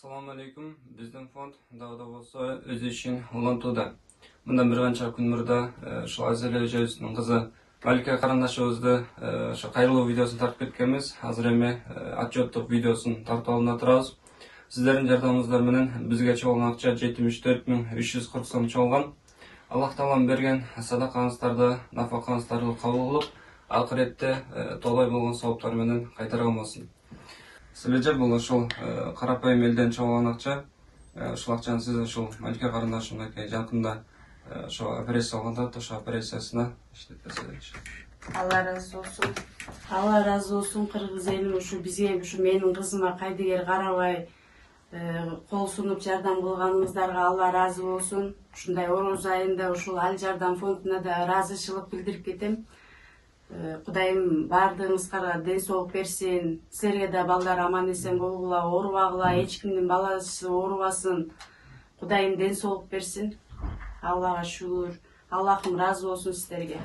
Assalamu alaikum. Bizden fond dağda olsa özü için улантууда. Bundan bir qancha kun murda şu Azile Öjözünün kızı Malika Qarandaşыбызды şu kayırlı videosunu tartып ketkenmiz. Hazır eme atçotluk videosunu tartып alına turabız. Sizlerin jardamыңыздар менен bizgacha olan акча 74.340 сом чоңгон. Аллах Таалам берген садакаңыздарды, нафакаңыздарды кабыл кылып, акыретте толой болгон сауаптар менен кайтарган болсун. Sizlerce бұл ошол карапайым элден чоңгон акча. Ошол акчаны сиз ошол Малика Карандашымдакы жакында ошо операция алганда ошо операциясына иштетесиз. Allah razı olsun. Allah razı olsun Kırgız elim şu bize şu menin kızıma kaydıger karabay kol sunup жардам кылганыңыздарга Allah razı olsun. Şunday Oruz ayında uşul Al Жардам фондуна да разычылык билдирип кетем. Кудайым бардыгыңызга ден соолук берсин. Силерге да балдар аман эсен болгула, оорубагыла, эч кимдин баласы оорубасын. Кудайым ден соолук берсин. Аллага шүгүр. Аллахым разы болсун силерге.